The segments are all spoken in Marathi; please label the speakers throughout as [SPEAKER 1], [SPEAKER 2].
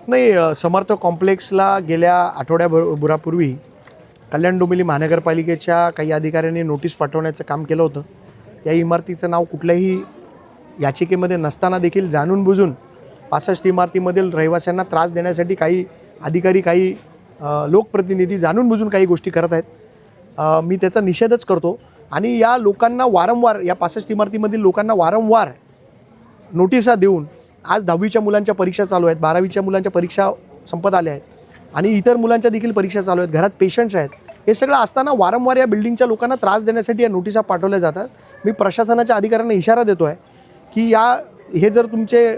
[SPEAKER 1] नाही, समर्थ कॉम्प्लेक्सला गेल्या आठवड्याभरापूर्वी कल्याण डोंबिवली महानगरपालिकेच्या काही अधिकाऱ्यांनी नोटीस पाठवण्याचं काम केलं होतं. या इमारतीचं नाव कुठल्याही याचिकेमध्ये नसताना देखील जाणून बुजून 65 इमारतीमधील रहिवाशांना त्रास देण्यासाठी काही अधिकारी, काही लोकप्रतिनिधी जाणून बुजून काही गोष्टी करत आहेत. मी त्याचा निषेधच करतो आणि या लोकांना वारंवार, या 65 इमारतीमधील लोकांना वारंवार नोटिसा देऊन आज 10वीच्या मुलांच्या परीक्षा चालू आहेत, 12वीच्या मुलांच्या परीक्षा संपत आल्या आहेत आणि इतर मुलांच्या देखील परीक्षा चालू आहेत, घरात पेशंट्स आहेत. हे सगळं असताना वारंवार या बिल्डिंगच्या लोकांना त्रास देण्यासाठी या नोटिसा पाठवल्या जातात. मी प्रशासनाच्या अधिकाऱ्यांना इशारा देतो आहे की हे जर तुमचे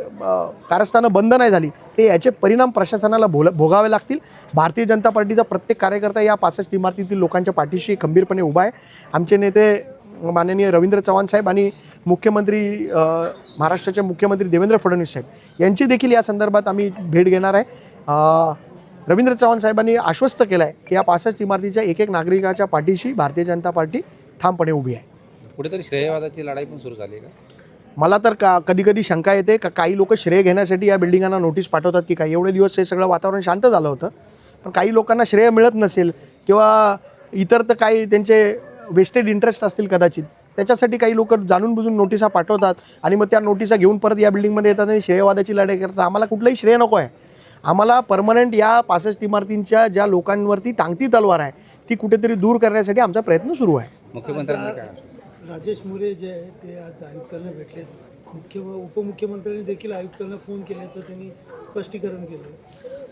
[SPEAKER 1] कारस्थानं बंद नाही झाली ते याचे परिणाम प्रशासनाला भोगावे लागतील. भारतीय जनता पार्टीचा प्रत्येक कार्यकर्ता या 65 इमारतीतील लोकांच्या पाठीशी खंबीरपणे उभा आहे. आमचे नेते माननीय रवींद्र चव्हाण साहेब आणि महाराष्ट्राचे मुख्यमंत्री देवेंद्र फडणवीस साहेब यांची देखील या संदर्भात आम्ही भेट घेणार आहे. रवींद्र चव्हाण साहेबांनी आश्वस्त केलं आहे की या 65 इमारतीच्या एक नागरिकाच्या पाठीशी भारतीय जनता पार्टी ठामपणे उभी आहे.
[SPEAKER 2] कुठेतरी श्रेयवादाची लढाई पण सुरू झाली का?
[SPEAKER 1] मला तर कधी कधी शंका येते का काही लोक श्रेय घेण्यासाठी या बिल्डिंगांना नोटीस पाठवतात की काय. एवढे दिवस हे सगळं वातावरण शांत झालं होतं, पण काही लोकांना श्रेय मिळत नसेल किंवा इतर तर काही त्यांचे वेस्टेड इंटरेस्ट असतील कदाचित, त्याच्यासाठी काही लोक जाणून बुजून नोटिसा पाठवतात आणि मग त्या नोटिसा घेऊन परत या बिल्डिंगमध्ये येतात आणि श्रेयवादाची लढाई करतात. आम्हाला कुठलंही श्रेय नको आहे. आम्हाला परमनंट या 65 इमारतींच्या ज्या लोकांवरती टांगती तलवार आहे ती कुठेतरी दूर करण्यासाठी आमचा प्रयत्न सुरू आहे.
[SPEAKER 2] मुख्यमंत्र्यांनी काय
[SPEAKER 3] राजेश मोरे जे आहे ते आज आयुक्तांना भेटले. उपमुख्यमंत्र्यांनी देखील आयुक्तांना फोन केल्याचं त्यांनी स्पष्टीकरण केलं.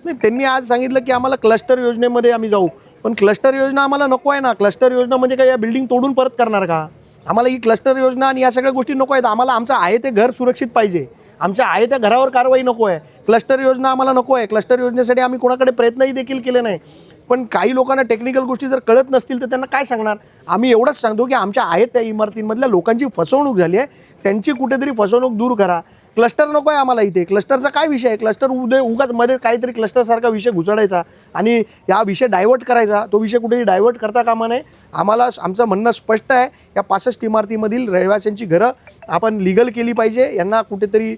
[SPEAKER 1] नाही, त्यांनी आज सांगितलं की आम्हाला क्लस्टर योजनेमध्ये आम्ही जाऊ, पण क्लस्टर योजना आम्हाला नको आहे ना. क्लस्टर योजना म्हणजे काय, या बिल्डिंग तोडून परत करणार का? आम्हाला ही क्लस्टर योजना आणि या सगळ्या गोष्टी नको आहेत. आम्हाला आमचं आहे ते घर सुरक्षित पाहिजे. आमच्या आहे त्या घरावर कारवाई नको आहे. क्लस्टर योजना आम्हाला नको आहे. क्लस्टर योजनेसाठी आम्ही कोणाकडे प्रयत्नही देखील केले नाही. पण काही लोकांना टेक्निकल गोष्टी जर कळत नसतील तर त्यांना काय सांगणार. आम्ही एवढंच सांगतो की आमच्या आहेत त्या इमारतींमधल्या लोकांची फसवणूक झाली आहे, त्यांची कुठेतरी फसवणूक दूर करा. क्लस्टर नको आहे आम्हाला इथे. क्लस्टरचा काय विषय आहे? क्लस्टर उगाच मध्ये काहीतरी क्लस्टरसारखा विषय घुसडायचा आणि या विषय डायव्हर्ट करायचा. तो विषय कुठेही डायव्हर्ट करता कामा नये. आमचं म्हणणं स्पष्ट आहे, या 65 इमारतीमधील रहिवाशांची घरं आपण लीगल केली पाहिजे. यांना कुठेतरी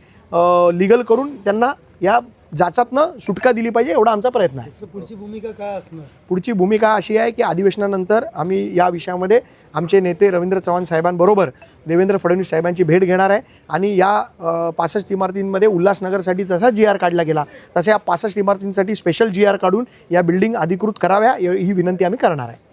[SPEAKER 1] लीगल करून त्यांना या जाचातनं सुटका दिली पाहिजे, एवढा आमचा प्रयत्न आहे.
[SPEAKER 3] पुढची भूमिका काय असणार? पुढची
[SPEAKER 1] भूमिका अशी आहे की अधिवेशनानंतर आम्ही या विषयामध्ये आमचे नेते रवींद्र चव्हाण साहेबांबरोबर देवेंद्र फडणवीस साहेबांची भेट घेणार आहे आणि या 65 इमारतींमध्ये उल्हासनगरसाठी जसा GR काढला गेला तसा या 65 इमारतींसाठी स्पेशल GR काढून या बिल्डिंग अधिकृत कराव्या ही विनंती आम्ही करणार आहे.